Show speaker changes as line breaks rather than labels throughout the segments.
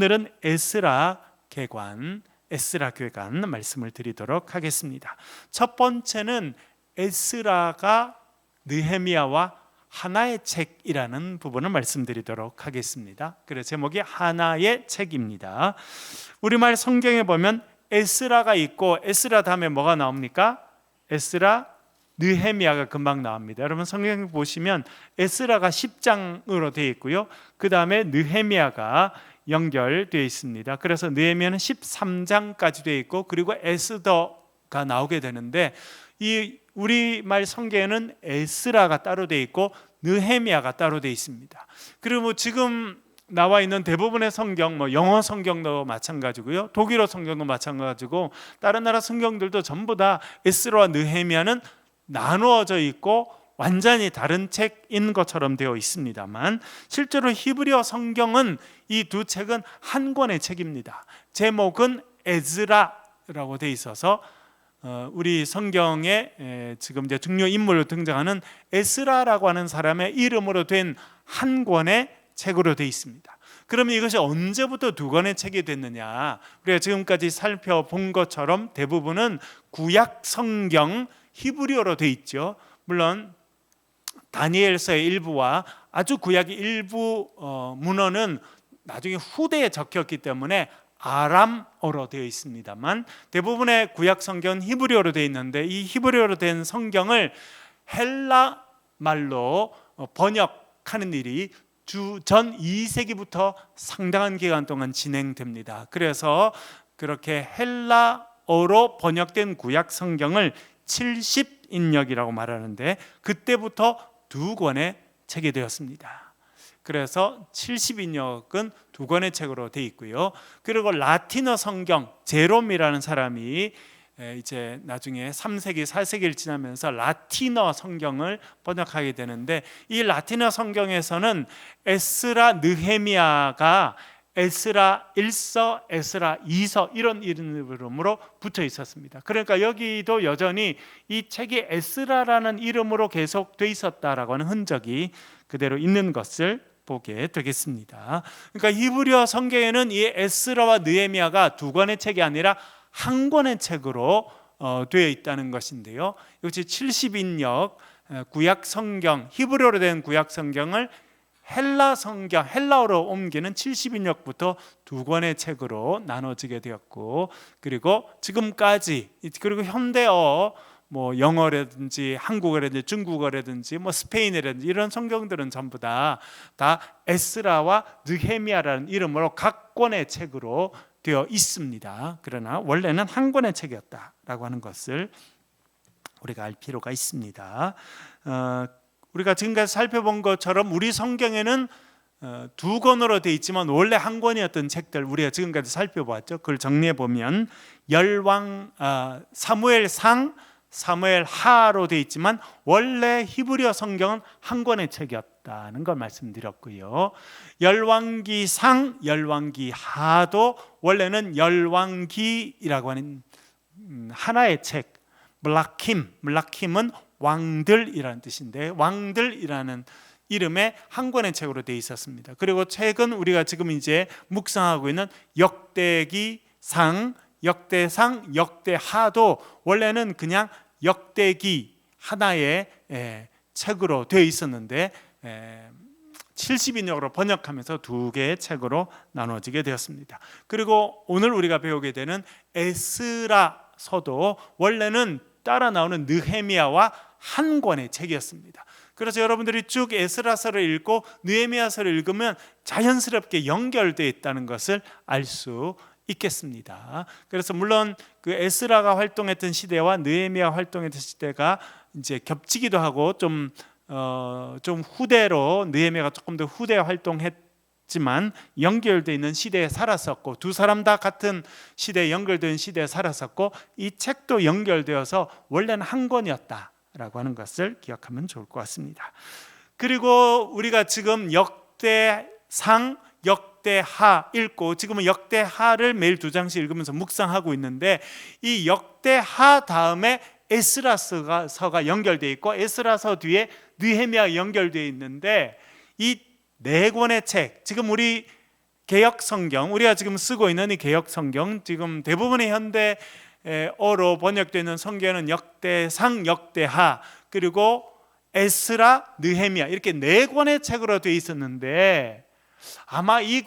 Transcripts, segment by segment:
오늘은 에스라 계관 말씀을 드리도록 하겠습니다. 첫 번째는 에스라가 느헤미야와 하나의 책이라는 부분을 말씀드리도록 하겠습니다. 그래서 제목이 하나의 책입니다. 우리말 성경에 보면 에스라가 있고 에스라 다음에 뭐가 나옵니까? 에스라, 느헤미야가 금방 나옵니다. 여러분 성경 보시면 에스라가 10장으로 되어 있고요. 그 다음에 느헤미야가 연결되어 있습니다. 그래서 느헤미야는 13장까지 되어 있고, 그리고 에스더가 나오게 되는데, 이 우리말 성경에는 에스라가 따로 되어 있고 느헤미야가 따로 되어 있습니다. 그리고 지금 나와 있는 대부분의 성경, 영어 성경도 마찬가지고요, 독일어 성경도 마찬가지고, 다른 나라 성경들도 전부 다 에스라와 느헤미야는 나누어져 있고 완전히 다른 책인 것처럼 되어 있습니다만, 실제로 히브리어 성경은 이 두 책은 한 권의 책입니다. 제목은 에즈라라고 되어 있어서 우리 성경에 지금 이제 중요 인물로 등장하는 에스라라고 하는 사람의 이름으로 된 한 권의 책으로 되어 있습니다. 그러면 이것이 언제부터 두 권의 책이 됐느냐? 우리가 지금까지 살펴본 것처럼 대부분은 구약 성경 히브리어로 되어 있죠. 물론 다니엘서의 일부와 아주 구약의 일부 문헌은 나중에 후대에 적혔기 때문에 아람어로 되어 있습니다만, 대부분의 구약 성경은 히브리어로 되어 있는데, 이 히브리어로 된 성경을 헬라 말로 번역하는 일이 전 2세기부터 상당한 기간 동안 진행됩니다. 그래서 그렇게 헬라어로 번역된 구약 성경을 70인역이라고 말하는데, 그때부터 두 권의 책이 되었습니다. 그래서 70인역은 두 권의 책으로 되어 있고요. 그리고 라틴어 성경, 제롬이라는 사람이 이제 나중에 3세기, 4세기를 지나면서 라틴어 성경을 번역하게 되는데, 이 라틴어 성경에서는 에스라, 느헤미야가 에스라 1서, 에스라 2서 이런 이름으로 붙어 있었습니다. 그러니까 여기도 여전히 이 책이 에스라라는 이름으로 계속 돼 있었다라고 하는 흔적이 그대로 있는 것을 보게 되겠습니다. 그러니까 히브리어 성경에는 이 에스라와 느헤미야가 두 권의 책이 아니라 한 권의 책으로 되어 있다는 것인데요. 역시 70인역 구약 성경, 히브리어로 된 구약 성경을 헬라 성경, 헬라어로 옮기는 70인역부터 두 권의 책으로 나눠지게 되었고, 그리고 지금까지, 그리고 현대어 영어라든지 한국어라든지 중국어라든지 스페인어라든지 이런 성경들은 전부 다 에스라와 느헤미야라는 이름으로 각 권의 책으로 되어 있습니다. 그러나 원래는 한 권의 책이었다라고 하는 것을 우리가 알 필요가 있습니다. 우리가 지금까지 살펴본 것처럼 우리 성경에는 두 권으로 되어 있지만 원래 한 권이었던 책들 우리가 지금까지 살펴보았죠. 그걸 정리해 보면 사무엘상, 사무엘하로 되어 있지만 원래 히브리어 성경은 한 권의 책이었다는 걸 말씀드렸고요. 열왕기상, 열왕기하도 원래는 열왕기라고 하는 하나의 책, 물라킴은 왕들이라는 뜻인데, 왕들이라는 이름의 한 권의 책으로 되어 있었습니다. 그리고 최근 우리가 지금 이제 묵상하고 있는 역대기상, 역대상, 역대하도 원래는 그냥 역대기 하나의 책으로 되어 있었는데 70인역으로 번역하면서 두 개의 책으로 나눠지게 되었습니다. 그리고 오늘 우리가 배우게 되는 에스라서도 원래는 따라 나오는 느헤미야와 한 권의 책이었습니다. 그래서 여러분들이 쭉 에스라서를 읽고 느헤미야서를 읽으면 자연스럽게 연결되어 있다는 것을 알 수 있겠습니다. 그래서 물론 그 에스라가 활동했던 시대와 느헤미야가 활동했던 시대가 이제 겹치기도 하고 좀 후대로 느헤미야가 조금 더 후대 활동했지만 연결되어 있는 시대에 살았었고, 두 사람 다 같은 시대에 연결된 시대에 살았었고, 이 책도 연결되어서 원래는 한 권이었다라고 하는 것을 기억하면 좋을 것 같습니다. 그리고 우리가 지금 역대상, 역대하 읽고 지금은 역대하를 매일 두 장씩 읽으면서 묵상하고 있는데, 이 역대하 다음에 에스라서가 연결되어 있고 에스라서 뒤에 느헤미야가 연결되어 있는데, 이 네 권의 책, 지금 우리 개역 성경, 우리가 지금 쓰고 있는 이 개역 성경, 지금 대부분의 현대어로 번역되는 성경은 역대상, 역대하, 그리고 에스라, 느헤미야, 이렇게 네 권의 책으로 되어 있었는데 아마 이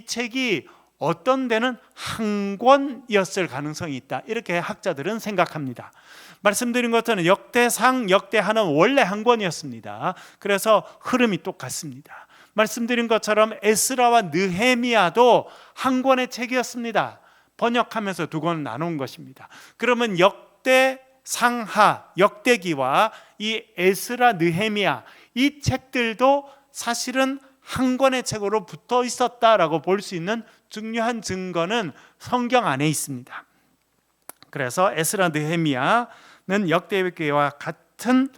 책이 어떤 데는 한 권이었을 가능성이 있다, 이렇게 학자들은 생각합니다. 말씀드린 것처럼 역대상, 역대하는 원래 한 권이었습니다. 그래서 흐름이 똑같습니다. 말씀드린 것처럼 에스라와 느헤미야도 한 권의 책이었습니다. 번역하면서 두 권을 나눈 것입니다. 그러면 역대상하, 역대기와 이 에스라, 느헤미야, 이 책들도 사실은 한 권의 책으로 붙어 있었다라고 볼 수 있는 중요한 증거는 성경 안에 있습니다. 그래서 에스라, 느헤미야는 역대기와 같은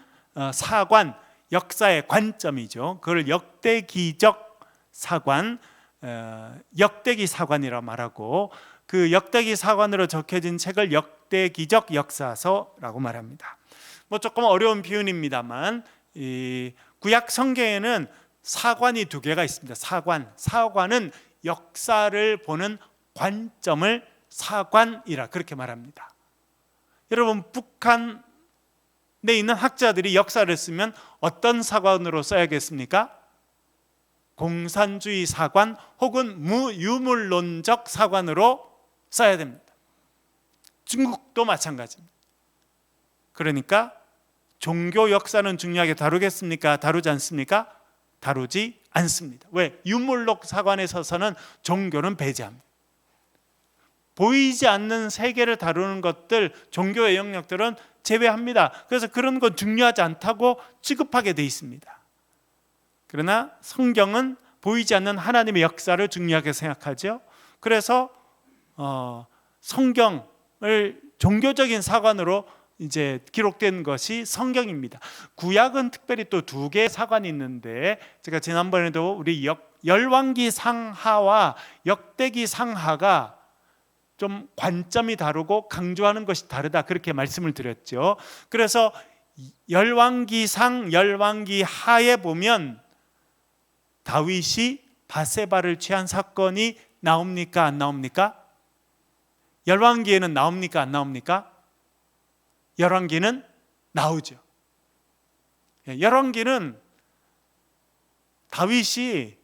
사관, 역사의 관점이죠. 그걸 역대기적 사관, 역대기 사관이라고 말하고, 그 역대기 사관으로 적혀진 책을 역대기적 역사서라고 말합니다. 뭐 조금 어려운 표현입니다만, 이 구약 성경에는 사관이 두 개가 있습니다. 사관은 역사를 보는 관점을 사관이라 그렇게 말합니다. 여러분, 북한에 있는 학자들이 역사를 쓰면 어떤 사관으로 써야겠습니까? 공산주의 사관 혹은 무유물론적 사관으로 써야 됩니다. 중국도 마찬가지입니다. 그러니까 종교 역사는 중요하게 다루겠습니까? 다루지 않습니까? 다루지 않습니다. 왜? 유물론 사관에 서서는 종교는 배제합니다. 보이지 않는 세계를 다루는 것들, 종교의 영역들은 제외합니다. 그래서 그런 건 중요하지 않다고 취급하게 돼 있습니다. 그러나 성경은 보이지 않는 하나님의 역사를 중요하게 생각하죠. 그래서 성경을 종교적인 사관으로 이제 기록된 것이 성경입니다. 구약은 특별히 또 두 개의 사관이 있는데, 제가 지난번에도 우리 열왕기 상하와 역대기 상하가 좀 관점이 다르고 강조하는 것이 다르다, 그렇게 말씀을 드렸죠. 그래서 열왕기상, 열왕기하에 보면 다윗이 바세바를 취한 사건이 나옵니까, 안 나옵니까? 열왕기에는 나옵니까, 안 나옵니까? 열왕기는 나오죠. 열왕기는 다윗이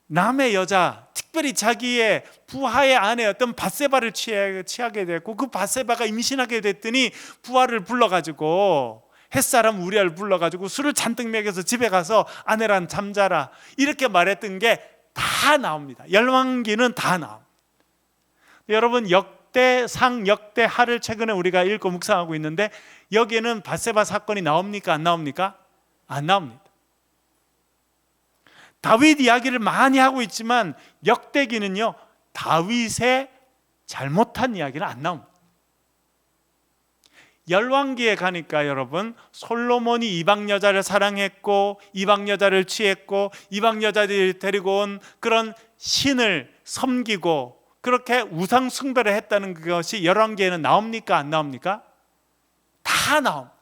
남의 여자, 특별히 자기의 부하의 아내였던 바세바를 취하게 됐고, 그 바세바가 임신하게 됐더니 부하를 불러가지고, 햇사람 우리아를 불러가지고 술을 잔뜩 먹여서 집에 가서 아내랑 잠자라, 이렇게 말했던 게 다 나옵니다. 열왕기는 다 나옵니다. 여러분, 역대상, 역대하를 최근에 우리가 읽고 묵상하고 있는데, 여기에는 바세바 사건이 나옵니까, 안 나옵니까? 안 나옵니다. 다윗 이야기를 많이 하고 있지만 역대기는요, 다윗의 잘못한 이야기는 안 나옵니다. 열왕기에 가니까 여러분, 솔로몬이 이방 여자를 사랑했고 이방 여자를 취했고 이방 여자들이 데리고 온 그런 신을 섬기고 그렇게 우상 숭배를 했다는 것이 열왕기에는 나옵니까, 안 나옵니까? 다 나옵니다.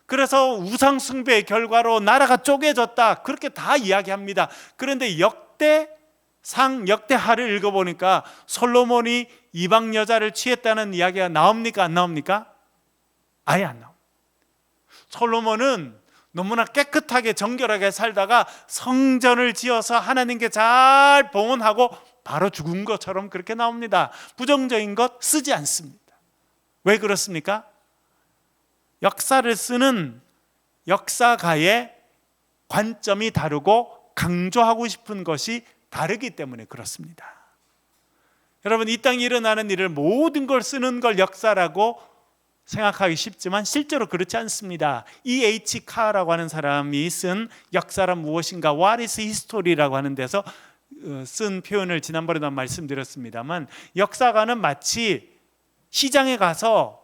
그래서 우상 숭배의 결과로 나라가 쪼개졌다, 그렇게 다 이야기합니다. 그런데 역대상, 역대하를 읽어보니까 솔로몬이 이방 여자를 취했다는 이야기가 나옵니까, 안 나옵니까? 아예 안 나옵니다. 솔로몬은 너무나 깨끗하게 정결하게 살다가 성전을 지어서 하나님께 잘 봉헌하고 바로 죽은 것처럼 그렇게 나옵니다. 부정적인 것 쓰지 않습니다. 왜 그렇습니까? 역사를 쓰는 역사가의 관점이 다르고 강조하고 싶은 것이 다르기 때문에 그렇습니다. 여러분, 이 땅에 일어나는 일을 모든 걸 쓰는 걸 역사라고 생각하기 쉽지만 실제로 그렇지 않습니다. E.H. 카라고 하는 사람이 쓴 역사란 무엇인가, What is History라고 하는 데서 쓴 표현을 지난번에도 말씀드렸습니다만, 역사가는 마치 시장에 가서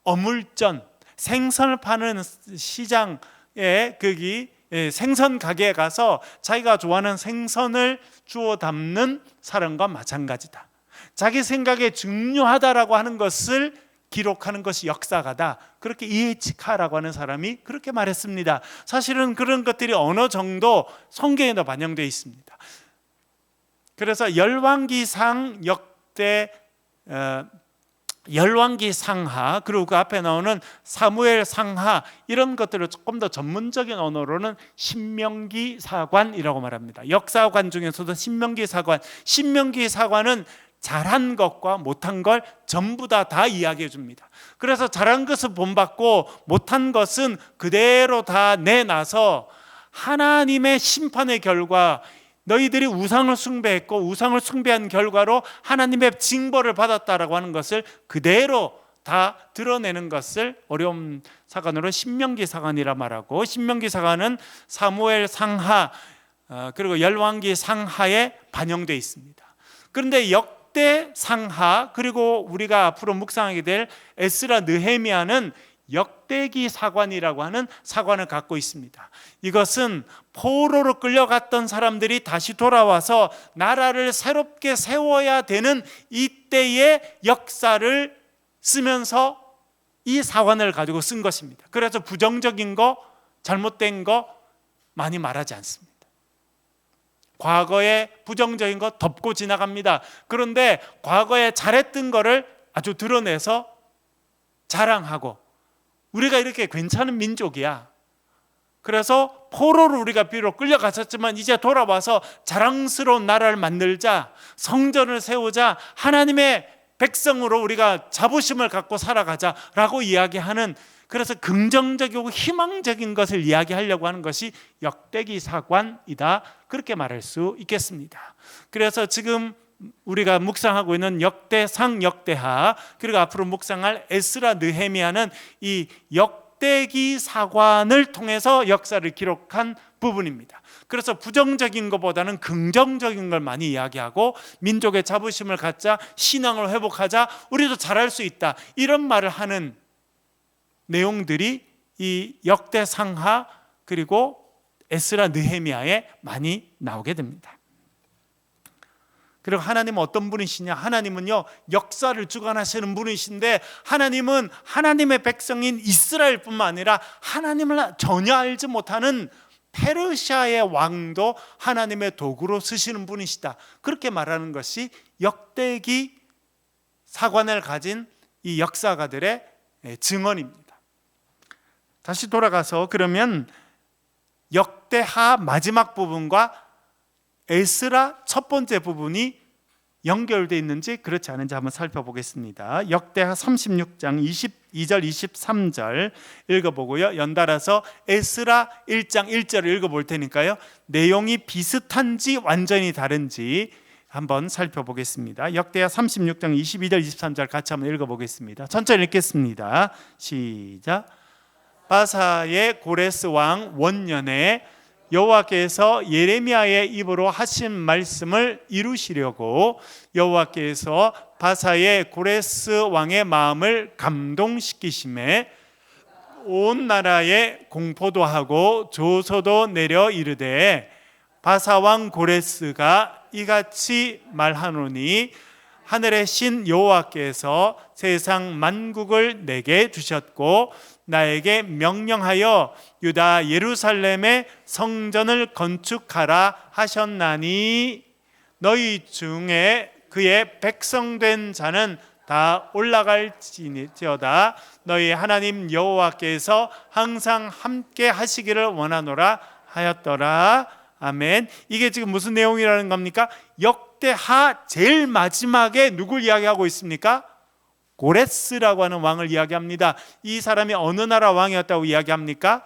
어물전, 생선을 파는 시장에, 거기 생선 가게에 가서 자기가 좋아하는 생선을 주워 담는 사람과 마찬가지다. 자기 생각에 중요하다라고 하는 것을 기록하는 것이 역사가다, 그렇게 E.H. 카라고 하는 사람이 그렇게 말했습니다. 사실은 그런 것들이 어느 정도 성경에도 반영되어 있습니다. 그래서 열왕기상 역대 열왕기 상하, 그리고 그 앞에 나오는 사무엘 상하, 이런 것들을 조금 더 전문적인 언어로는 신명기 사관이라고 말합니다. 역사관 중에서도 신명기 사관, 신명기 사관은 잘한 것과 못한 걸 전부 다 이야기해 줍니다. 그래서 잘한 것은 본받고 못한 것은 그대로 다 내놔서 하나님의 심판의 결과, 너희들이 우상을 숭배했고 우상을 숭배한 결과로 하나님의 징벌을 받았다라고 하는 것을 그대로 다 드러내는 것을 어려운 사관으로 신명기 사관이라 말하고, 신명기 사관은 사무엘 상하 그리고 열왕기 상하에 반영되어 있습니다. 그런데 역대 상하, 그리고 우리가 앞으로 묵상하게 될 에스라 느헤미야는 역대기 사관이라고 하는 사관을 갖고 있습니다. 이것은 포로로 끌려갔던 사람들이 다시 돌아와서 나라를 새롭게 세워야 되는 이때의 역사를 쓰면서 이 사관을 가지고 쓴 것입니다. 그래서 부정적인 거, 잘못된 거 많이 말하지 않습니다. 과거에 부정적인 거 덮고 지나갑니다. 그런데 과거에 잘했던 거를 아주 드러내서 자랑하고, 우리가 이렇게 괜찮은 민족이야, 그래서 포로로 우리가 비록 끌려갔었지만 이제 돌아와서 자랑스러운 나라를 만들자, 성전을 세우자, 하나님의 백성으로 우리가 자부심을 갖고 살아가자라고 이야기하는, 그래서 긍정적이고 희망적인 것을 이야기하려고 하는 것이 역대기 사관이다, 그렇게 말할 수 있겠습니다. 그래서 지금 우리가 묵상하고 있는 역대상, 역대하, 그리고 앞으로 묵상할 에스라 느헤미야는 이 역대기 사관을 통해서 역사를 기록한 부분입니다. 그래서 부정적인 것보다는 긍정적인 걸 많이 이야기하고, 민족의 자부심을 갖자, 신앙을 회복하자, 우리도 잘할 수 있다, 이런 말을 하는 내용들이 이 역대상하 그리고 에스라 느헤미야에 많이 나오게 됩니다. 그리고 하나님은 어떤 분이시냐? 하나님은요, 역사를 주관하시는 분이신데, 하나님은 하나님의 백성인 이스라엘뿐만 아니라 하나님을 전혀 알지 못하는 페르시아의 왕도 하나님의 도구로 쓰시는 분이시다, 그렇게 말하는 것이 역대기 사관을 가진 이 역사가들의 증언입니다. 다시 돌아가서 그러면 역대하 마지막 부분과 에스라 첫 번째 부분이 연결되어 있는지 그렇지 않은지 한번 살펴보겠습니다. 역대하 36장 22절 23절 읽어보고요, 연달아서 에스라 1장 1절을 읽어볼 테니까요, 내용이 비슷한지 완전히 다른지 한번 살펴보겠습니다. 역대하 36장 22절 23절 같이 한번 읽어보겠습니다. 천천히 읽겠습니다. 시작. 바사의 고레스 왕 원년에 여호와께서 예레미야의 입으로 하신 말씀을 이루시려고 여호와께서 바사의 고레스 왕의 마음을 감동시키심에 온 나라에 공포도 하고 조서도 내려 이르되, 바사 왕 고레스가 이같이 말하노니 하늘의 신 여호와께서 세상 만국을 내게 주셨고 나에게 명령하여 유다 예루살렘의 성전을 건축하라 하셨나니, 너희 중에 그의 백성된 자는 다 올라갈지니어다. 너희 하나님 여호와께서 항상 함께 하시기를 원하노라 하였더라. 아멘. 이게 지금 무슨 내용이라는 겁니까? 역대하 제일 마지막에 누굴 이야기하고 있습니까? 고레스라고 하는 왕을 이야기합니다. 이 사람이 어느 나라 왕이었다고 이야기합니까?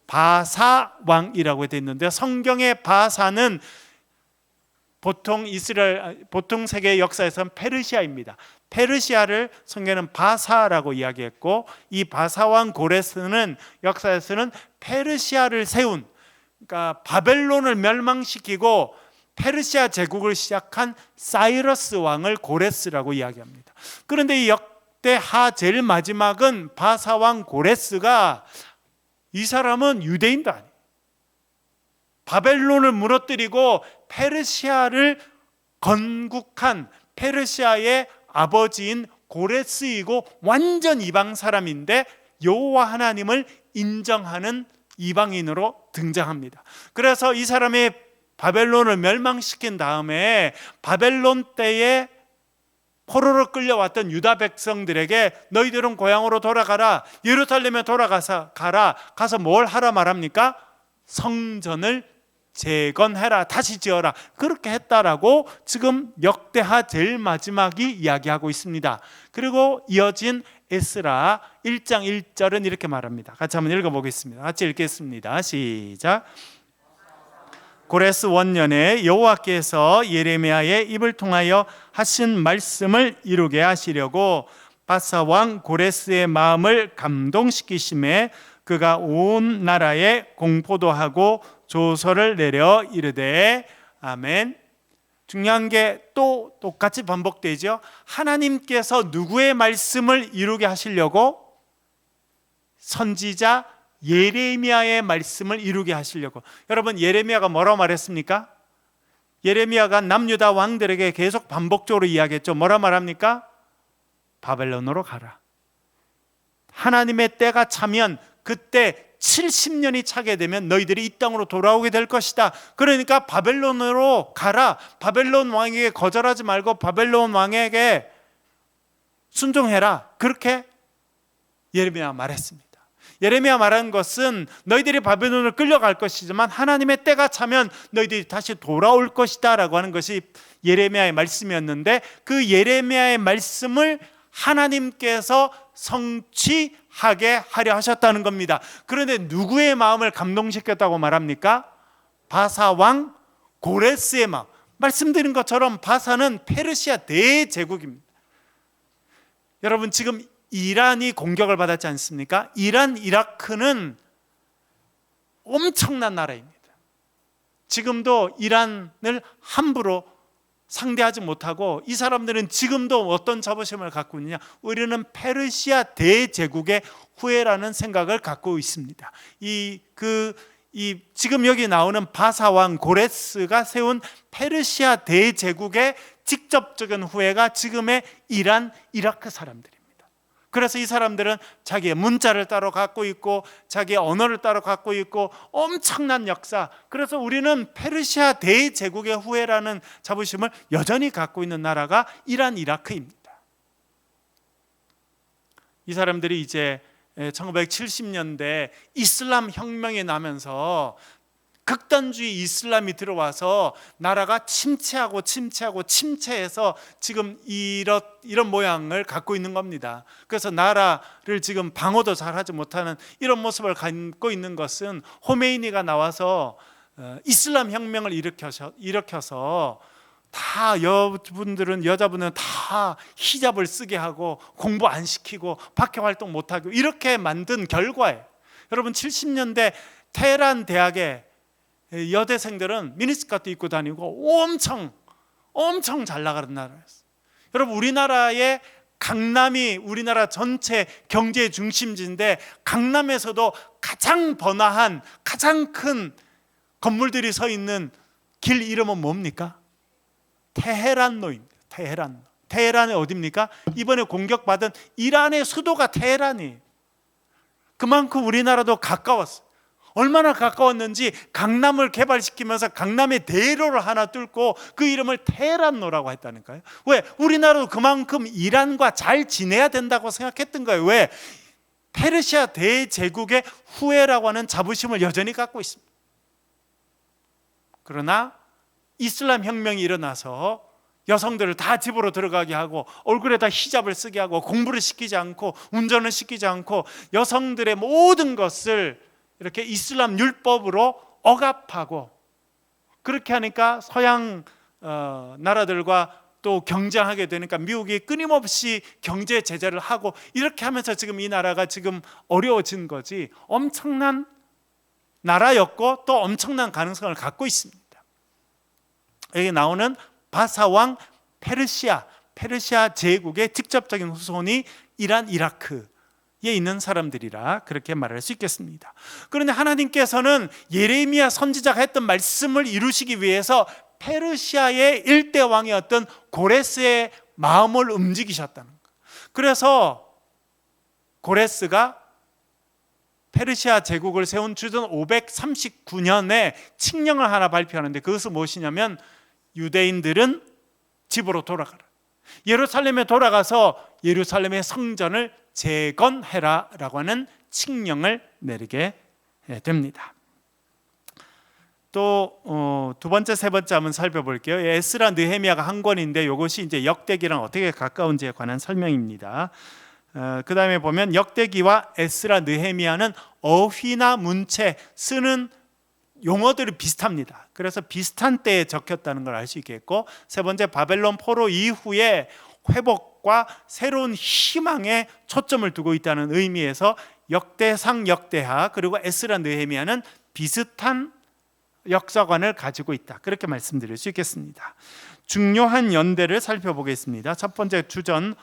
바사 왕이라고 되어 있는데, 성경의 바사는 보통 세계 역사에서는 페르시아입니다. 페르시아를 성경은 바사라고 이야기했고, 이 바사 왕 고레스는 역사에서는 페르시아를 세운, 그러니까 바벨론을 멸망시키고 페르시아 제국을 시작한 사이러스 왕을 고레스라고 이야기합니다. 그런데 이 역대하 제일 마지막은 바사 왕 고레스가, 이 사람은 유대인도 아니에요. 바벨론을 무너뜨리고 페르시아를 건국한 페르시아의 아버지인 고레스이고 완전 이방 사람인데, 여호와 하나님을 인정하는 이방인으로 등장합니다. 그래서 이 사람의 바벨론을 멸망시킨 다음에 바벨론 때에 포로로 끌려왔던 유다 백성들에게 너희들은 고향으로 돌아가라, 예루살렘에 돌아가서 가서 뭘 하라 말합니까? 성전을 재건해라, 다시 지어라, 그렇게 했다라고 지금 역대하 제일 마지막이 이야기하고 있습니다. 그리고 이어진 에스라 1장 1절은 이렇게 말합니다. 같이 한번 읽어보겠습니다. 같이 읽겠습니다. 시작. 고레스 원년에 여호와께서 예레미야의 입을 통하여 하신 말씀을 이루게 하시려고 바사 왕 고레스의 마음을 감동시키심에 그가 온 나라에 공포도 하고 조서를 내려 이르되. 아멘. 중요한 게 또 똑같이 반복되죠. 하나님께서 누구의 말씀을 이루게 하시려고? 선지자 예레미야의 말씀을 이루게 하시려고. 여러분, 예레미야가 뭐라고 말했습니까? 예레미야가 남유다 왕들에게 계속 반복적으로 이야기했죠. 뭐라 말합니까? 바벨론으로 가라. 하나님의 때가 차면, 그때 70년이 차게 되면 너희들이 이 땅으로 돌아오게 될 것이다. 그러니까 바벨론으로 가라. 바벨론 왕에게 거절하지 말고 바벨론 왕에게 순종해라. 그렇게 예레미야 말했습니다. 예레미야 말한 것은 너희들이 바벨론을 끌려갈 것이지만 하나님의 때가 차면 너희들이 다시 돌아올 것이다 라고 하는 것이 예레미야의 말씀이었는데, 그 예레미야의 말씀을 하나님께서 성취하게 하려 하셨다는 겁니다. 그런데 누구의 마음을 감동시켰다고 말합니까? 바사 왕 고레스의 마음. 말씀드린 것처럼 바사는 페르시아 대제국입니다. 여러분, 지금 이란이 공격을 받았지 않습니까? 이란, 이라크는 엄청난 나라입니다. 지금도 이란을 함부로 상대하지 못하고, 이 사람들은 지금도 어떤 자부심을 갖고 있느냐? 우리는 페르시아 대제국의 후예라는 생각을 갖고 있습니다. 지금 여기 나오는 바사 왕 고레스가 세운 페르시아 대제국의 직접적인 후예가 지금의 이란, 이라크 사람들입니다. 그래서 이 사람들은 자기의 문자를 따로 갖고 있고 자기의 언어를 따로 갖고 있고 엄청난 역사, 그래서 우리는 페르시아 대제국의 후예라는 자부심을 여전히 갖고 있는 나라가 이란, 이라크입니다. 이 사람들이 이제 1970년대 이슬람 혁명이 나면서 극단주의 이슬람이 들어와서 나라가 침체해서 지금 이런 모양을 갖고 있는 겁니다. 그래서 나라를 지금 방어도 잘하지 못하는 이런 모습을 갖고 있는 것은 호메이니가 나와서 이슬람 혁명을 일으켜서 다 여자분들은 다 히잡을 쓰게 하고 공부 안 시키고 박해 활동 못 하고 이렇게 만든 결과예요. 여러분, 70년대 테헤란 대학의 여대생들은 미니스커트 입고 다니고 엄청 잘 나가는 나라였어요. 여러분, 우리나라의 강남이 우리나라 전체 경제의 중심지인데, 강남에서도 가장 번화한 가장 큰 건물들이 서 있는 길 이름은 뭡니까? 테헤란로입니다. 테헤란이 어디입니까? 이번에 공격받은 이란의 수도가 테헤란이에요. 그만큼 우리나라도 가까웠어요. 얼마나 가까웠는지 강남을 개발시키면서 강남의 대로를 하나 뚫고 그 이름을 테헤란로라고 했다니까요. 왜? 우리나라도 그만큼 이란과 잘 지내야 된다고 생각했던 거예요. 왜? 페르시아 대제국의 후예라고 하는 자부심을 여전히 갖고 있습니다. 그러나 이슬람 혁명이 일어나서 여성들을 다 집으로 들어가게 하고 얼굴에다 히잡을 쓰게 하고 공부를 시키지 않고 운전을 시키지 않고 여성들의 모든 것을 이렇게 이슬람 율법으로 억압하고, 그렇게 하니까 서양 나라들과 또 경쟁하게 되니까 미국이 끊임없이 경제 제재를 하고, 이렇게 하면서 지금 이 나라가 지금 어려워진 거지, 엄청난 나라였고 또 엄청난 가능성을 갖고 있습니다. 여기 나오는 바사 왕 페르시아 제국의 직접적인 후손이 이란, 이라크에 있는 사람들이라 그렇게 말할 수 있겠습니다. 그런데 하나님께서는 예레미야 선지자가 했던 말씀을 이루시기 위해서 페르시아의 일대 왕이었던 고레스의 마음을 움직이셨다는 거예요. 그래서 고레스가 페르시아 제국을 세운 주전 539년에 칙령을 하나 발표하는데, 그것은 무엇이냐면 유대인들은 집으로 돌아가라, 예루살렘에 돌아가서 예루살렘의 성전을 재건해라 라고 하는 칙령을 내리게 됩니다. 또 두 번째, 세 번째 한번 살펴볼게요. 에스라 느헤미야가 한 권인데 이것이 이제 역대기랑 어떻게 가까운지에 관한 설명입니다. 그 다음에 보면 역대기와 에스라 느헤미야는 어휘나 문체 쓰는 용어들이 비슷합니다. 그래서 비슷한 때에 적혔다는 걸 알 수 있겠고, 세 번째, 바벨론 포로 이후에 회복과 새로운 희망에 초점을 두고 있다는 의미에서 역대상, 역대하 그리고 에스라 느헤미야는 비슷한 역사관을 가지고 있다, 그렇게 말씀드릴 수 있겠습니다. 중요한 연대를 살펴보겠습니다. 첫 번째, 주전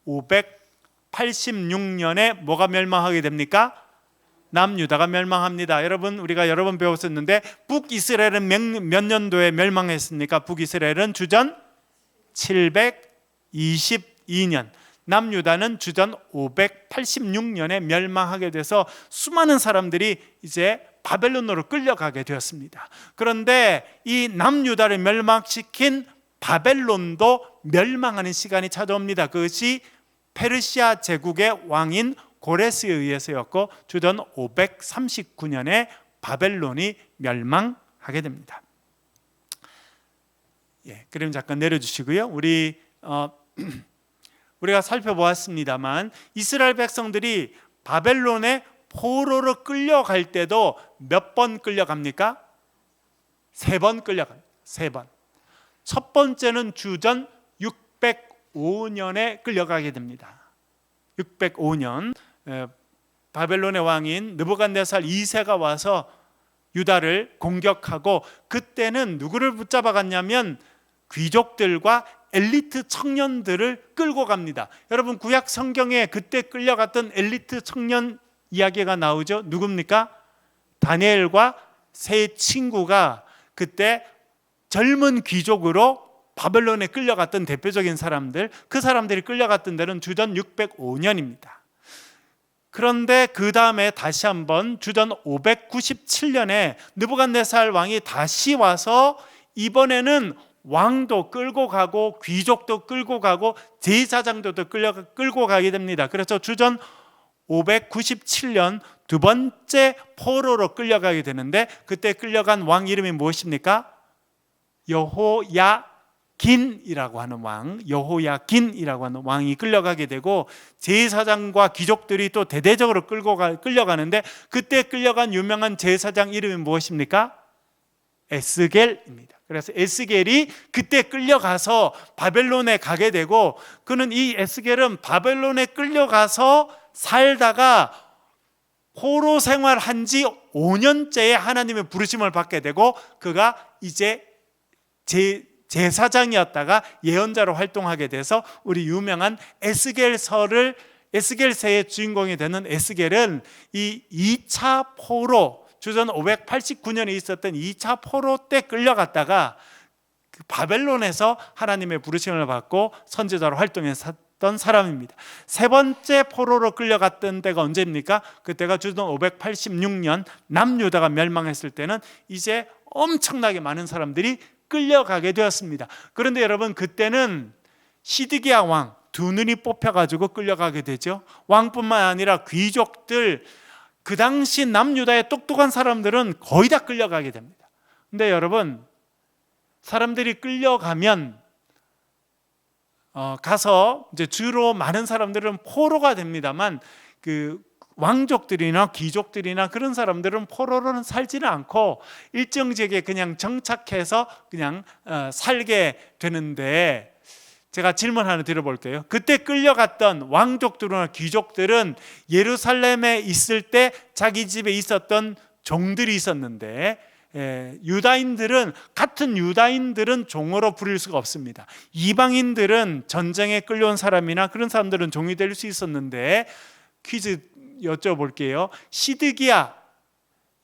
586년에 뭐가 멸망하게 됩니까? 남유다가 멸망합니다. 여러분, 우리가 여러 번 배웠었는데 북이스라엘은 몇 년도에 멸망했습니까? 북이스라엘은 주전 722년, 남유다는 주전 586년에 멸망하게 돼서 수많은 사람들이 이제 바벨론으로 끌려가게 되었습니다. 그런데 이 남유다를 멸망시킨 바벨론도 멸망하는 시간이 찾아옵니다. 그것이 페르시아 제국의 왕인 고레스에 의해서였고, 주전 539년에 바벨론이 멸망하게 됩니다. 그럼 잠깐 내려주시고요. 우리가 살펴보았습니다만 이스라엘 백성들이 바벨론에 포로로 끌려갈 때도 몇 번 끌려갑니까? 3번 끌려갑니다. 3번. 첫 번째는 주전 605년에 끌려가게 됩니다. 605년 바벨론의 왕인 느부갓네살 2세가 와서 유다를 공격하고, 그때는 누구를 붙잡아 갔냐면 귀족들과 엘리트 청년들을 끌고 갑니다. 여러분, 구약 성경에 그때 끌려갔던 엘리트 청년 이야기가 나오죠. 누굽니까? 다니엘과 세 친구가 그때 젊은 귀족으로 바벨론에 끌려갔던 대표적인 사람들, 그 사람들이 끌려갔던 데는 주전 605년입니다. 그런데 그 다음에 다시 한번 주전 597년에 느부갓네살 왕이 다시 와서 이번에는 왕도 끌고 가고 귀족도 끌고 가고 제사장들도 끌고 가게 됩니다. 그래서 주전 597년 두 번째 포로로 끌려가게 되는데, 그때 끌려간 왕 이름이 무엇입니까? 여호야긴이라고 하는 왕, 여호야긴이라고 하는 왕이 끌려가게 되고, 제사장과 귀족들이 또 대대적으로 끌려가는데, 그때 끌려간 유명한 제사장 이름이 무엇입니까? 에스겔입니다. 그래서 에스겔이 그때 끌려가서 바벨론에 가게 되고, 그는 이 에스겔은 바벨론에 끌려가서 살다가 포로 생활한 지 5년째에 하나님의 부르심을 받게 되고, 그가 이제 제사장이었다가 예언자로 활동하게 돼서 우리 유명한 에스겔서의 주인공이 되는 에스겔은 이 2차 포로, 주전 589년에 있었던 2차 포로 때 끌려갔다가 그 바벨론에서 하나님의 부르심을 받고 선지자로 활동했던 사람입니다. 세 번째 포로로 끌려갔던 때가 언제입니까? 그때가 주전 586년 남유다가 멸망했을 때는 이제 엄청나게 많은 사람들이 끌려가게 되었습니다. 그런데 여러분, 그때는 시드기야 왕 두 눈이 뽑혀가지고 끌려가게 되죠. 왕뿐만 아니라 귀족들, 그 당시 남유다의 똑똑한 사람들은 거의 다 끌려가게 됩니다. 근데 여러분, 사람들이 끌려가면 가서 이제 주로 많은 사람들은 포로가 됩니다만, 그 왕족들이나 귀족들이나 그런 사람들은 포로로는 살지는 않고 일정 지역에 그냥 정착해서 그냥 살게 되는데, 제가 질문 하나 드려볼게요. 그때 끌려갔던 왕족들이나 귀족들은 예루살렘에 있을 때 자기 집에 있었던 종들이 있었는데, 같은 유다인들은 종으로 부릴 수가 없습니다. 이방인들은 전쟁에 끌려온 사람이나 그런 사람들은 종이 될 수 있었는데, 퀴즈 여쭤볼게요. 시드기야,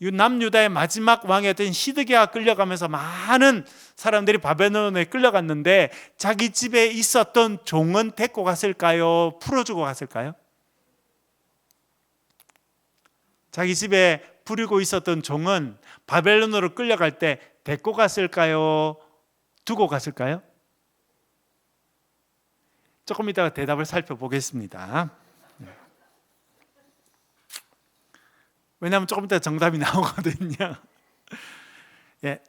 남유다의 마지막 왕이었던 시드기야가 끌려가면서 많은 사람들이 바벨론에 끌려갔는데, 자기 집에 있었던 종은 데리고 갔을까요? 풀어주고 갔을까요? 자기 집에 부리고 있었던 종은 바벨론으로 끌려갈 때 데리고 갔을까요? 두고 갔을까요? 조금 이따가 대답을 살펴보겠습니다. 왜냐하면 조금 이따 정답이 나오거든요.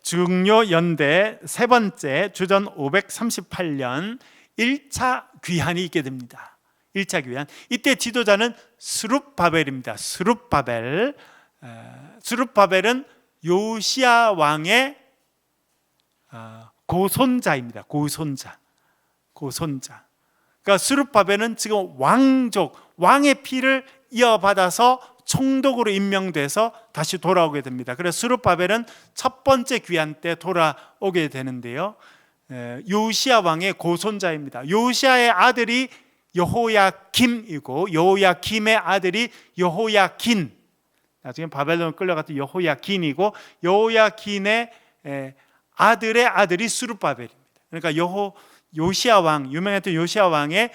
중요 연대 세 번째 주전 538년 1차 귀환이 있게 됩니다. 1차 귀환. 이때 지도자는 스룹바벨입니다. 스룹바벨은 요시야 왕의 고손자입니다. 고손자. 그러니까 스룹바벨은 지금 왕의 피를 이어받아서 총독으로 임명돼서 다시 돌아오게 됩니다. 그래서 스룹바벨은 첫 번째 귀환 때 돌아오게 되는데요. 요시야 왕의 고손자입니다. 요시야의 아들이 여호야김이고 여호야김의 아들이 여호야긴, 나중에 바벨론 끌려갔던 여호야긴이고 여호야긴의 아들의 아들이 스룹바벨입니다. 그러니까 요시야 왕, 유명했던 요시야 왕의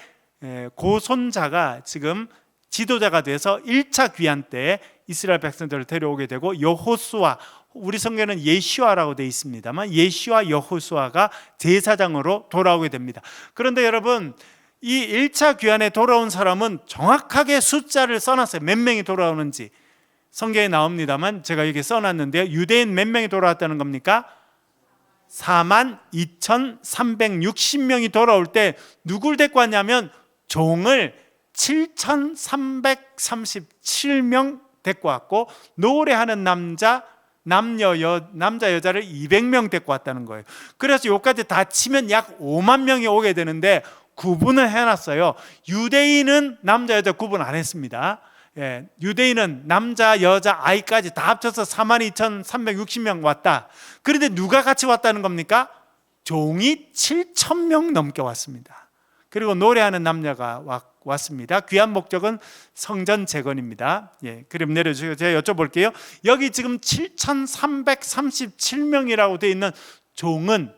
고손자가 지금 지도자가 돼서 1차 귀환 때 이스라엘 백성들을 데려오게 되고, 여호수아, 우리 성경에는 예슈아라고 되어 있습니다만 예슈아 여호수아가 제사장으로 돌아오게 됩니다. 그런데 여러분, 이 1차 귀환에 돌아온 사람은 정확하게 숫자를 써놨어요. 몇 명이 돌아오는지 성경에 나옵니다만 제가 여기 써놨는데요. 유대인 몇 명이 돌아왔다는 겁니까? 42,360명이 돌아올 때 누굴 데리고 왔냐면 종을 7,337명 데리고 왔고, 노래하는 남자 여자를 200명 데리고 왔다는 거예요. 그래서 여기까지 다 치면 약 5만 명이 오게 되는데 구분을 해놨어요. 유대인은 남자 여자 구분 안 했습니다. 유대인은 남자 여자 아이까지 다 합쳐서 42,360명 왔다. 그런데 누가 같이 왔다는 겁니까? 종이 7,000명 넘게 왔습니다. 그리고 노래하는 남녀가 왔습니다. 귀한 목적은 성전 재건입니다. 그림 내려주시고 제가 여쭤볼게요. 여기 지금 7,337명이라고 되어 있는 종은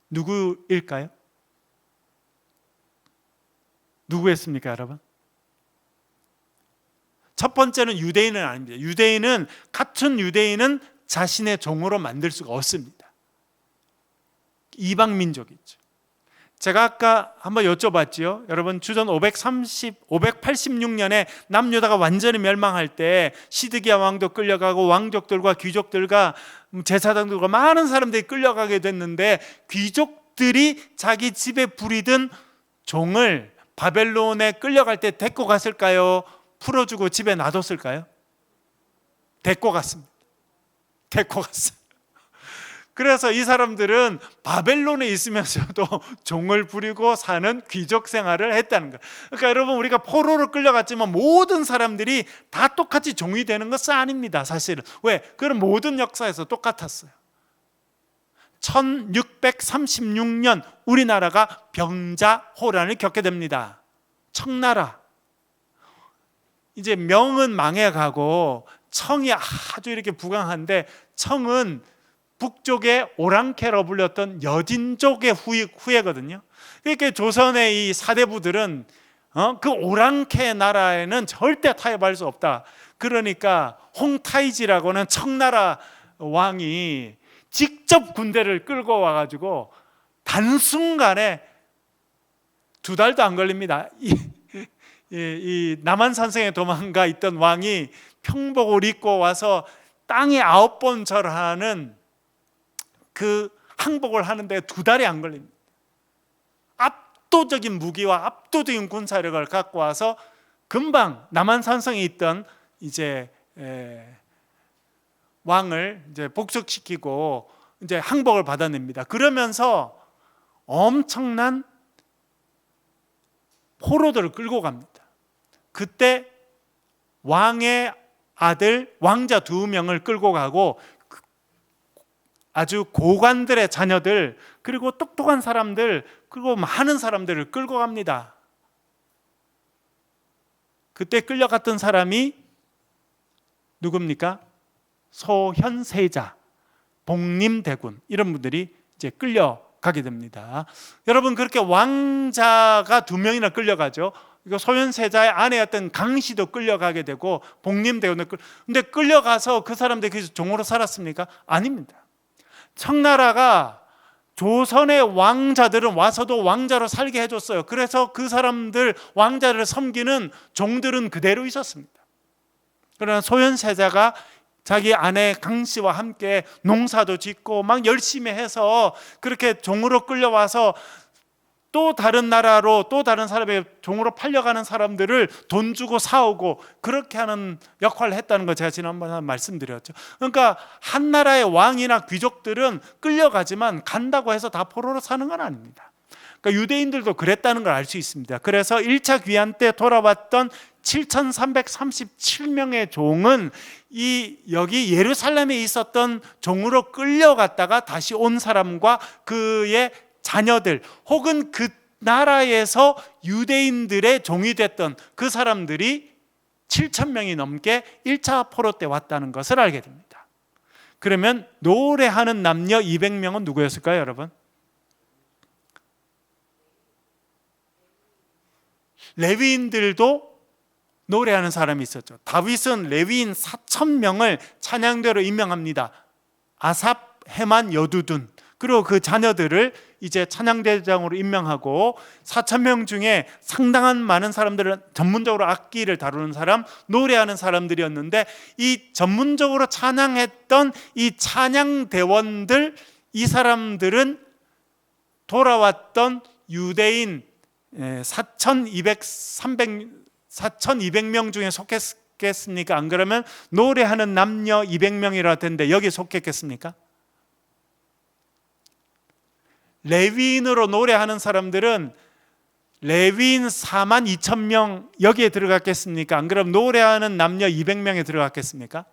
누구일까요? 누구였습니까, 여러분? 첫 번째는 유대인은 아닙니다. 같은 유대인은 자신의 종으로 만들 수가 없습니다. 이방 민족이죠. 제가 아까 한번 여쭤봤죠. 여러분, 주전 586년에 남유다가 완전히 멸망할 때 시드기야 왕도 끌려가고 왕족들과 귀족들과 제사장들과 많은 사람들이 끌려가게 됐는데, 귀족들이 자기 집에 부리던 종을 바벨론에 끌려갈 때 데리고 갔을까요? 풀어주고 집에 놔뒀을까요? 데리고 갔습니다. 그래서 이 사람들은 바벨론에 있으면서도 종을 부리고 사는 귀족 생활을 했다는 거예요. 그러니까 여러분, 우리가 포로로 끌려갔지만 모든 사람들이 다 똑같이 종이 되는 것은 아닙니다. 사실은. 왜? 그런 모든 역사에서 똑같았어요. 1636년 우리나라가 병자호란을 겪게 됩니다. 청나라. 이제 명은 망해가고 청이 아주 이렇게 부강한데, 청은 북쪽의 오랑캐로 불렸던 여진족의 후예거든요. 그러니까 조선의 이 사대부들은 그 오랑캐 나라에는 절대 타협할 수 없다. 그러니까 홍타이지라고는 청나라 왕이 직접 군대를 끌고 와가지고 단순간에 2달도 안 걸립니다. 이 남한산성에 도망가 있던 왕이 평복을 입고 와서 땅에 9번 절하는 그 항복을 하는데 2달이 안 걸립니다. 압도적인 무기와 압도적인 군사력을 갖고 와서 금방 남한산성에 있던 이제 왕을 이제 복속시키고 이제 항복을 받아냅니다. 그러면서 엄청난 포로들을 끌고 갑니다. 그때 왕의 아들 왕자 2명을 끌고 가고, 아주 고관들의 자녀들, 그리고 똑똑한 사람들, 그리고 많은 사람들을 끌고 갑니다. 그때 끌려갔던 사람이 누굽니까? 소현세자, 복림대군, 이런 분들이 이제 끌려가게 됩니다. 여러분, 그렇게 왕자가 2명이나 끌려가죠. 이거 소현세자의 아내였던 강씨도 끌려가게 되고 복림되고, 근데 끌려가서 그 사람들이 거기서 종으로 살았습니까? 아닙니다. 청나라가 조선의 왕자들은 와서도 왕자로 살게 해줬어요. 그래서 그 사람들 왕자를 섬기는 종들은 그대로 있었습니다. 그러나 소현세자가 자기 아내 강씨와 함께 농사도 짓고 막 열심히 해서 그렇게 종으로 끌려와서 또 다른 나라로, 또 다른 사람의 종으로 팔려가는 사람들을 돈 주고 사오고 그렇게 하는 역할을 했다는 거 제가 지난번에 말씀드렸죠. 그러니까 한 나라의 왕이나 귀족들은 끌려가지만 간다고 해서 다 포로로 사는 건 아닙니다. 그러니까 유대인들도 그랬다는 걸 알 수 있습니다. 그래서 1차 귀환 때 돌아왔던 7,337명의 종은 여기 예루살렘에 있었던 종으로 끌려갔다가 다시 온 사람과 그의 자녀들, 혹은 그 나라에서 유대인들의 종이 됐던 그 사람들이 7,000명이 넘게 1차 포로 때 왔다는 것을 알게 됩니다. 그러면 노래하는 남녀 200명은 누구였을까요, 여러분? 레위인들도 노래하는 사람이 있었죠. 다윗은 레위인 4,000명을 찬양대로 임명합니다. 아삽, 헤만, 여두둔, 그리고 그 자녀들을 이제 찬양대장으로 임명하고 4,000명 중에 상당한 많은 사람들은 전문적으로 악기를 다루는 사람, 노래하는 사람들이었는데, 이 전문적으로 찬양했던 이 찬양대원들, 이 사람들은 돌아왔던 유대인 4,200명 중에 속했겠습니까? 안 그러면 노래하는 남녀 200명이라 텐데 여기에 속했겠습니까? 레위인으로 노래하는 사람들은 레위인 42,000명 여기에 들어갔겠습니까? 안 그러면 노래하는 남녀 200명에 들어갔겠습니까?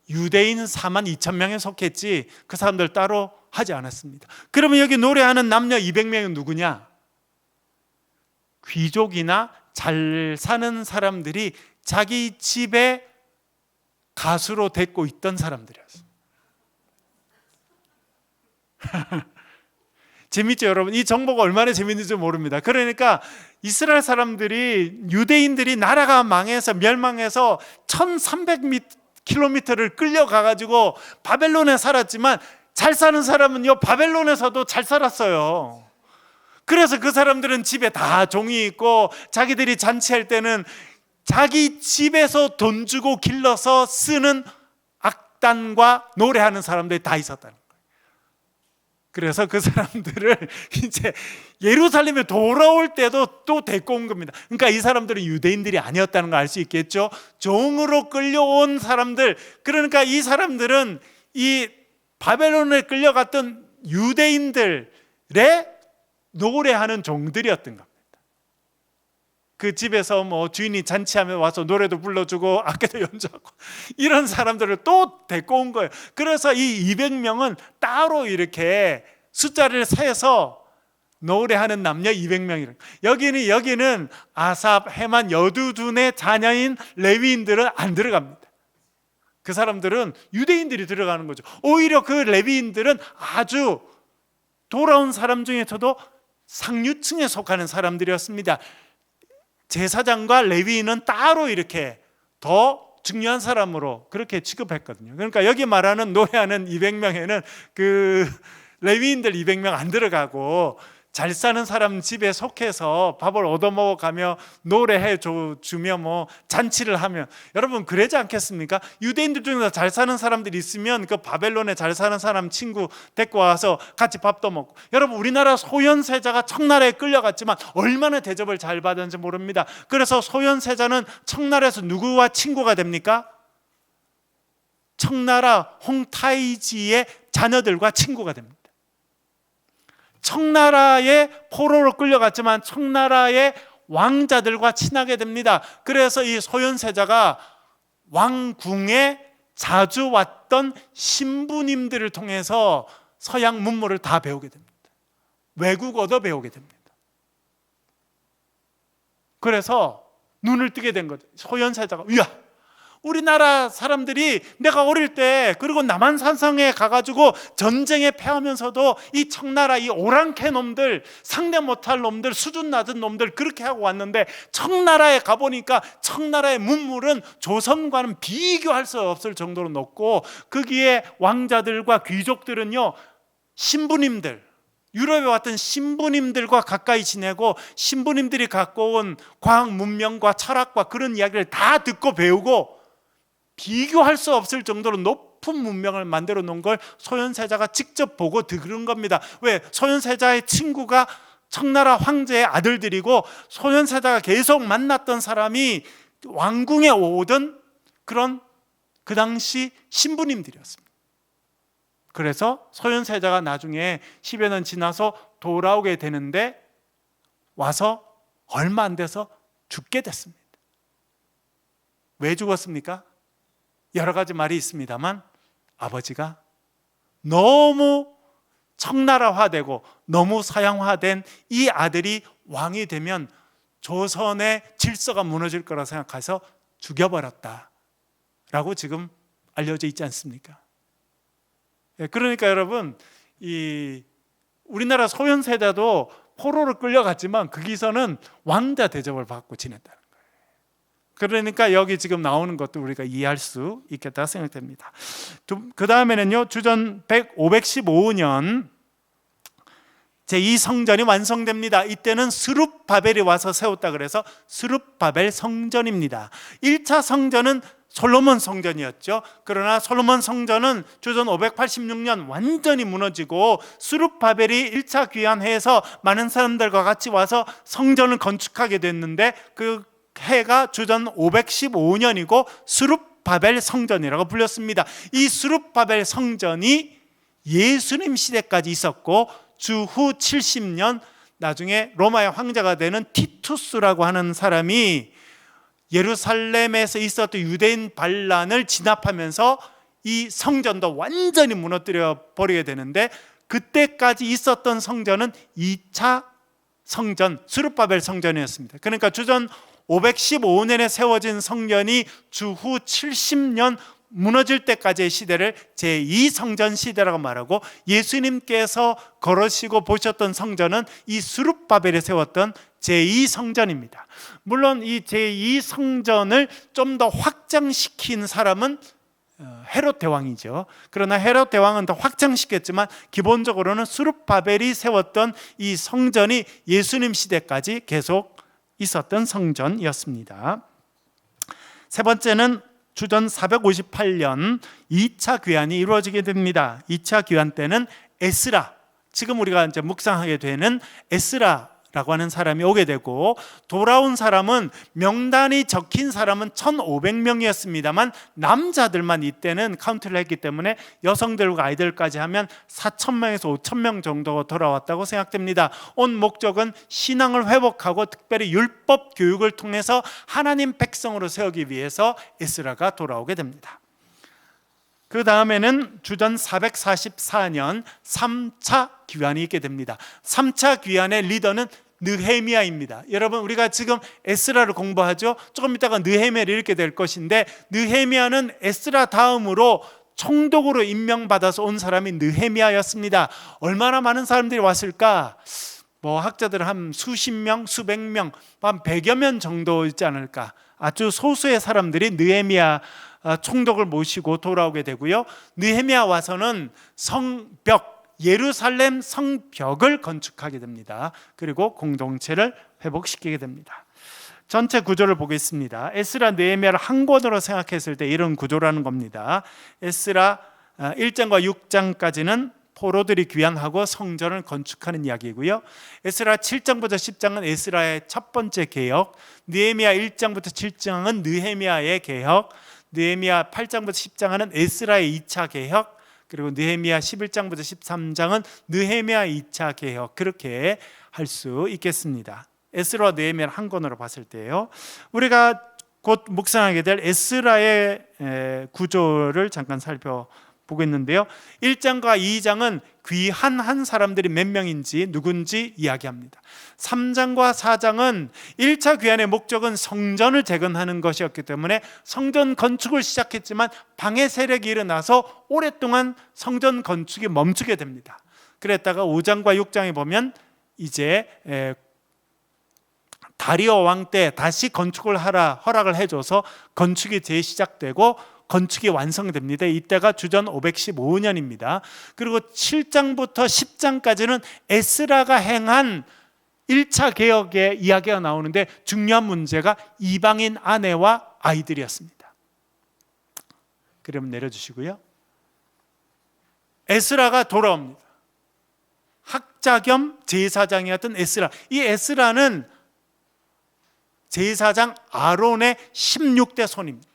유대인 42,000명에 속했지 그 사람들 따로 하지 않았습니다. 그러면 여기 노래하는 남녀 200명은 누구냐? 귀족이나 잘 사는 사람들이 자기 집에 가수로 데리고 있던 사람들이었어요. 재밌죠, 여러분? 이 정보가 얼마나 재밌는지 모릅니다. 그러니까 이스라엘 사람들이, 유대인들이 나라가 망해서 멸망해서 1,300km를 끌려가가지고 바벨론에 살았지만, 잘 사는 사람은요 바벨론에서도 잘 살았어요. 그래서 그 사람들은 집에 다 종이 있고, 자기들이 잔치할 때는 자기 집에서 돈 주고 길러서 쓰는 악단과 노래하는 사람들이 다 있었다는 거예요. 그래서 그 사람들을 이제 예루살렘에 돌아올 때도 또 데리고 온 겁니다. 그러니까 이 사람들은 유대인들이 아니었다는 걸 알 수 있겠죠. 종으로 끌려온 사람들, 그러니까 이 사람들은 이 바벨론에 끌려갔던 유대인들의 노래하는 종들이었던 겁니다. 그 집에서 뭐 주인이 잔치하면 와서 노래도 불러주고 악기도 연주하고 이런 사람들을 또 데리고 온 거예요. 그래서 이 200명은 따로 이렇게 숫자를 세서 노래하는 남녀 200명이라. 여기는 아삽, 헤만, 여두둔의 자녀인 레위인들은 안 들어갑니다. 그 사람들은 유대인들이 들어가는 거죠. 오히려 그 레위인들은 아주 돌아온 사람 중에서도 상류층에 속하는 사람들이었습니다. 제사장과 레위인은 따로 이렇게 더 중요한 사람으로 그렇게 취급했거든요. 그러니까 여기 말하는 노래하는 200명에는 그 레위인들 200명 안 들어가고, 잘 사는 사람 집에 속해서 밥을 얻어먹어 가며 노래해 주며 뭐 잔치를 하면, 여러분 그러지 않겠습니까? 유대인들 중에서 잘 사는 사람들이 있으면 그 바벨론에 잘 사는 사람 친구 데리고 와서 같이 밥도 먹고. 여러분 우리나라 소현세자가 청나라에 끌려갔지만 얼마나 대접을 잘 받았는지 모릅니다. 그래서 소현세자는 청나라에서 누구와 친구가 됩니까? 청나라 홍타이지의 자녀들과 친구가 됩니다. 청나라의 포로로 끌려갔지만 청나라의 왕자들과 친하게 됩니다. 그래서 이 소현세자가 왕궁에 자주 왔던 신부님들을 통해서 서양 문물을 다 배우게 됩니다. 외국어도 배우게 됩니다. 그래서 눈을 뜨게 된 거죠. 소현세자가, 이야, 우리나라 사람들이 내가 어릴 때 그리고 남한산성에 가가지고 전쟁에 패하면서도 이 청나라 이 오랑캐 놈들, 상대 못할 놈들, 수준 낮은 놈들 그렇게 하고 왔는데 청나라에 가보니까 청나라의 문물은 조선과는 비교할 수 없을 정도로 높고 거기에 왕자들과 귀족들은요 신부님들, 유럽에 왔던 신부님들과 가까이 지내고 신부님들이 갖고 온 과학 문명과 철학과 그런 이야기를 다 듣고 배우고 비교할 수 없을 정도로 높은 문명을 만들어 놓은 걸 소현세자가 직접 보고 들은 겁니다. 왜? 소현세자의 친구가 청나라 황제의 아들들이고 소현세자가 계속 만났던 사람이 왕궁에 오던 그런 그 당시 신부님들이었습니다. 그래서 소현세자가 나중에 10여 년 지나서 돌아오게 되는데 와서 얼마 안 돼서 죽게 됐습니다. 왜 죽었습니까? 여러 가지 말이 있습니다만 아버지가 너무 청나라화되고 너무 서양화된 이 아들이 왕이 되면 조선의 질서가 무너질 거라 생각해서 죽여버렸다라고 지금 알려져 있지 않습니까? 그러니까 여러분, 이 우리나라 소현세자도 포로로 끌려갔지만 거기서는 왕자 대접을 받고 지냈다는 거예요. 그러니까 여기 지금 나오는 것도 우리가 이해할 수 있겠다 생각됩니다. 그 다음에는요, 주전 515년 제2성전이 완성됩니다. 이때는 스룹바벨이 와서 세웠다 그래서 스룹바벨 성전입니다. 1차 성전은 솔로몬 성전이었죠. 그러나 솔로몬 성전은 주전 586년 완전히 무너지고 스룹바벨이 1차 귀환해서 많은 사람들과 같이 와서 성전을 건축하게 됐는데 그 해가 주전 515년이고 스룹바벨 성전이라고 불렸습니다. 이 스룹바벨 성전이 예수님 시대까지 있었고 주후 70년 나중에 로마의 황제가 되는 티투스라고 하는 사람이 예루살렘에서 있었던 유대인 반란을 진압하면서 이 성전도 완전히 무너뜨려 버리게 되는데 그때까지 있었던 성전은 2차 성전 스룹바벨 성전이었습니다. 그러니까 주전 515년에 세워진 성전이 주후 70년 무너질 때까지의 시대를 제2성전 시대라고 말하고 예수님께서 걸으시고 보셨던 성전은 이 스룹바벨에 세웠던 제2성전입니다. 물론 이 제2성전을 좀 더 확장시킨 사람은 헤롯 대왕이죠. 그러나 헤롯 대왕은 더 확장시켰지만 기본적으로는 스룹바벨이 세웠던 이 성전이 예수님 시대까지 계속 있었던 성전이었습니다. 세 번째는 주전 458년 2차 귀환이 이루어지게 됩니다. 2차 귀환 때는 에스라, 지금 우리가 이제 묵상하게 되는 에스라라고 하는 사람이 오게 되고 돌아온 사람은 명단이 적힌 사람은 1,500명이었습니다만 남자들만 이때는 카운트를 했기 때문에 여성들과 아이들까지 하면 4,000명에서 5,000명 정도가 돌아왔다고 생각됩니다. 온 목적은 신앙을 회복하고 특별히 율법 교육을 통해서 하나님 백성으로 세우기 위해서 에스라가 돌아오게 됩니다. 그 다음에는 주전 444년 3차 귀환이 있게 됩니다. 3차 귀환의 리더는 느헤미야입니다. 여러분, 우리가 지금 에스라를 공부하죠. 조금 있다가 느헤미야를 읽게 될 것인데 느헤미야는 에스라 다음으로 총독으로 임명받아서 온 사람이 느헤미야였습니다. 얼마나 많은 사람들이 왔을까? 학자들 한 수십 명, 수백 명, 한 100여 명 정도 있지 않을까? 아주 소수의 사람들이 느헤미야 총독을 모시고 돌아오게 되고요. 느헤미야 와서는 성벽, 예루살렘 성벽을 건축하게 됩니다. 그리고 공동체를 회복시키게 됩니다. 전체 구조를 보겠습니다. 에스라, 느헤미야를 한 권으로 생각했을 때 이런 구조라는 겁니다. 에스라 1장과 6장까지는 포로들이 귀환하고 성전을 건축하는 이야기고요. 에스라 7장부터 10장은 에스라의 첫 번째 개혁, 느헤미야 1장부터 7장은 느헤미야의 개혁, 느헤미야 8장부터 10장은 에스라의 2차 개혁, 그리고 느헤미야 11장부터 13장은 느헤미야 2차 개혁, 그렇게 할 수 있겠습니다. 에스라와 느헤미야를 한 권으로 봤을 때요. 우리가 곧 묵상하게 될 에스라의 구조를 잠깐 보겠는데요. 1장과 2장은 귀한 사람들이 몇 명인지 누군지 이야기합니다. 3장과 4장은 1차 귀환의 목적은 성전을 재건하는 것이었기 때문에 성전 건축을 시작했지만 방해 세력이 일어나서 오랫동안 성전 건축이 멈추게 됩니다. 그랬다가 5장과 6장에 보면 이제 다리오 왕 때 다시 건축을 하라 허락을 해줘서 건축이 재시작되고 건축이 완성됩니다. 이때가 주전 515년입니다. 그리고 7장부터 10장까지는 에스라가 행한 1차 개혁의 이야기가 나오는데 중요한 문제가 이방인 아내와 아이들이었습니다. 그러면 내려주시고요. 에스라가 돌아옵니다. 학자 겸 제사장이었던 에스라. 이 에스라는 제사장 아론의 16대 손입니다.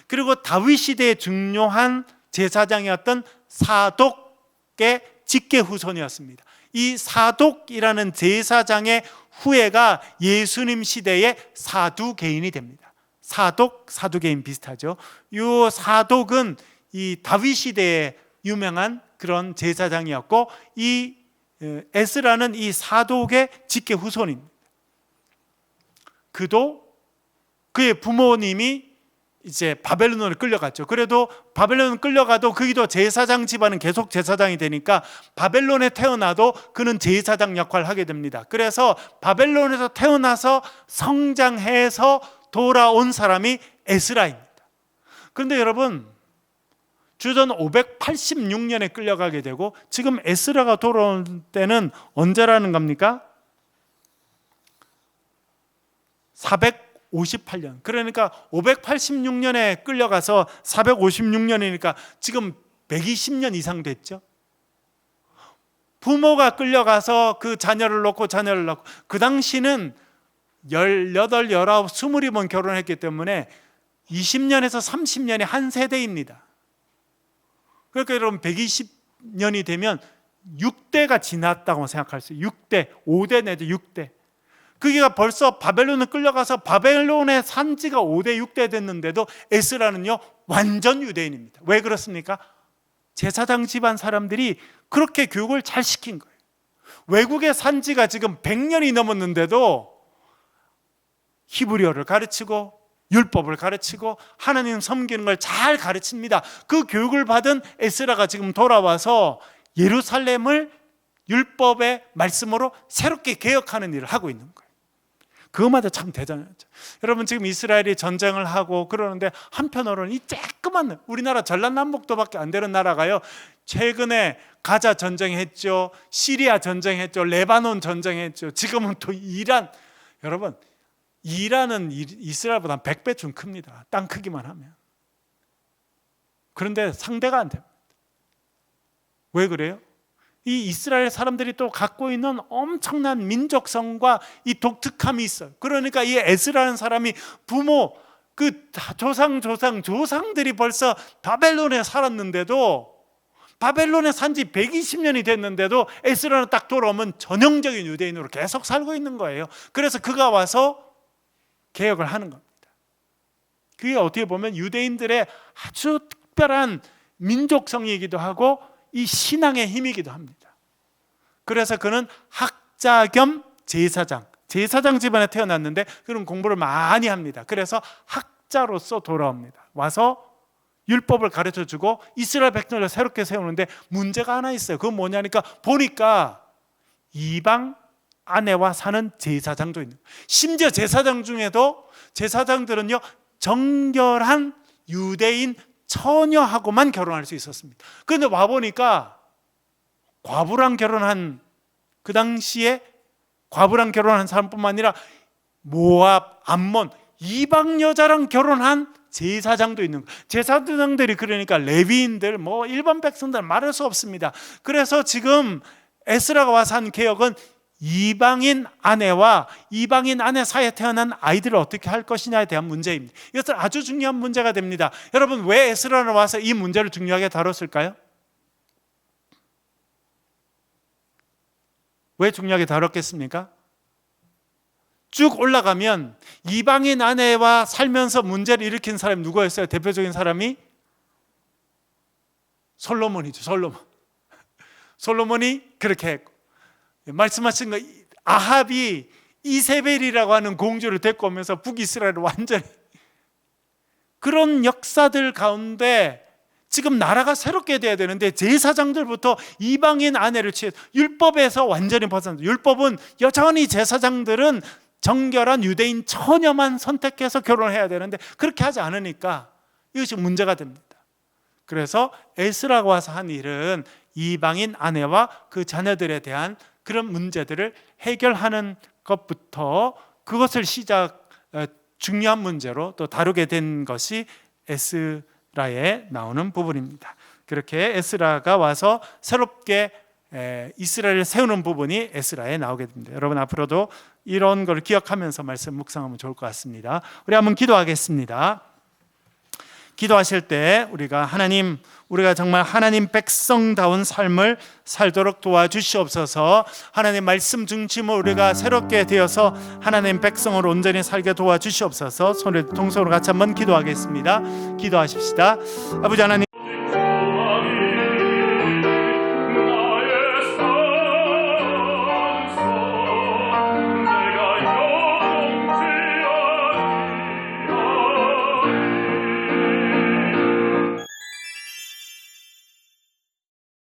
그리고 다윗 시대의 중요한 제사장이었던 사독의 직계 후손이었습니다. 이 사독이라는 제사장의 후예가 예수님 시대의 사두개인이 됩니다. 사두개인 비슷하죠. 이 사독은 이 다윗 시대의 유명한 그런 제사장이었고 이 에스라는 이 사독의 직계 후손입니다. 그도 그의 부모님이 이제 바벨론으로 끌려갔죠. 그래도 바벨론 끌려가도 그기도 제사장 집안은 계속 제사장이 되니까 바벨론에 태어나도 그는 제사장 역할을 하게 됩니다. 그래서 바벨론에서 태어나서 성장해서 돌아온 사람이 에스라입니다. 그런데 여러분, 주전 586년에 끌려가게 되고 지금 에스라가 돌아온 때는 언제라는 겁니까? 458년. 그러니까 586년에 끌려가서 456년이니까 지금 120년 이상 됐죠. 부모가 끌려가서 그 자녀를 놓고 그 당시는 18, 19, 20번 결혼했기 때문에 20년에서 30년이 한 세대입니다. 그러니까 여러분 120년이 되면 6대가 지났다고 생각할 수 있어요. 6대, 5대 내지 6대. 그게 벌써 바벨론에 끌려가서 바벨론의 산지가 5대, 6대 됐는데도 에스라는요 완전 유대인입니다. 왜 그렇습니까? 제사장 집안 사람들이 그렇게 교육을 잘 시킨 거예요. 외국의 산지가 지금 100년이 넘었는데도 히브리어를 가르치고 율법을 가르치고 하나님 섬기는 걸 잘 가르칩니다. 그 교육을 받은 에스라가 지금 돌아와서 예루살렘을 율법의 말씀으로 새롭게 개혁하는 일을 하고 있는 거예요. 그것마다 참 대단하죠. 여러분, 지금 이스라엘이 전쟁을 하고 그러는데 한편으로는 이 쬐끄만 우리나라 전라남북도밖에 안 되는 나라가요 최근에 가자 전쟁했죠, 시리아 전쟁했죠, 레바논 전쟁했죠, 지금은 또 이란. 여러분, 이란은 이스라엘보다 100배 좀 큽니다. 땅 크기만 하면. 그런데 상대가 안 됩니다. 왜 그래요? 이 이스라엘 사람들이 또 갖고 있는 엄청난 민족성과 이 독특함이 있어요. 그러니까 이 에스라는 사람이 부모, 그 조상들이 벌써 바벨론에 살았는데도, 바벨론에 산지 120년이 됐는데도 에스라는 딱 돌아오면 전형적인 유대인으로 계속 살고 있는 거예요. 그래서 그가 와서 개혁을 하는 겁니다. 그게 어떻게 보면 유대인들의 아주 특별한 민족성이기도 하고 이 신앙의 힘이기도 합니다. 그래서 그는 학자 겸 제사장 집안에 태어났는데 그런 공부를 많이 합니다. 그래서 학자로서 돌아옵니다. 와서 율법을 가르쳐주고 이스라엘 백성을 새롭게 세우는데 문제가 하나 있어요. 그건 뭐냐니까 보니까 이방 아내와 사는 제사장도 있는 거예요. 심지어 제사장 중에도 제사장들은요 정결한 유대인 처녀하고만 결혼할 수 있었습니다. 그런데 와보니까 과부랑 결혼한, 그 당시에 과부랑 결혼한 사람뿐만 아니라 모압, 암몬, 이방 여자랑 결혼한 제사장도 있는 거예요. 제사장들이 그러니까 레위인들, 뭐 일반 백성들 말할 수 없습니다. 그래서 지금 에스라가 와서 한 개혁은 이방인 아내와 이방인 아내 사이에 태어난 아이들을 어떻게 할 것이냐에 대한 문제입니다. 이것은 아주 중요한 문제가 됩니다. 여러분, 왜 에스라는 와서 이 문제를 중요하게 다뤘을까요? 왜 중요하게 다뤘겠습니까? 쭉 올라가면 이방인 아내와 살면서 문제를 일으킨 사람이 누구였어요? 대표적인 사람이 솔로몬이죠. 솔로몬이 그렇게 했고, 말씀하신 거, 아합이 이세벨이라고 하는 공주를 데리고 오면서 북이스라엘을 완전히, 그런 역사들 가운데 지금 나라가 새롭게 돼야 되는데 제사장들부터 이방인 아내를 취해 율법에서 완전히 벗어났어요. 율법은 여전히 제사장들은 정결한 유대인 처녀만 선택해서 결혼해야 되는데 그렇게 하지 않으니까 이것이 문제가 됩니다. 그래서 에스라가 와서 한 일은 이방인 아내와 그 자녀들에 대한 그런 문제들을 해결하는 것부터, 그것을 중요한 문제로 또 다루게 된 것이 에스라에 나오는 부분입니다. 그렇게 에스라가 와서 새롭게 이스라엘을 세우는 부분이 에스라에 나오게 됩니다. 여러분 앞으로도 이런 걸 기억하면서 말씀 묵상하면 좋을 것 같습니다. 우리 한번 기도하겠습니다. 기도하실 때 우리가 정말 하나님 백성다운 삶을 살도록 도와주시옵소서. 하나님 말씀 중심으로 우리가 새롭게 되어서 하나님 백성을 온전히 살게 도와주시옵소서. 손을 동서로 같이 한번 기도하겠습니다. 기도하십시다. 아버지 하나님,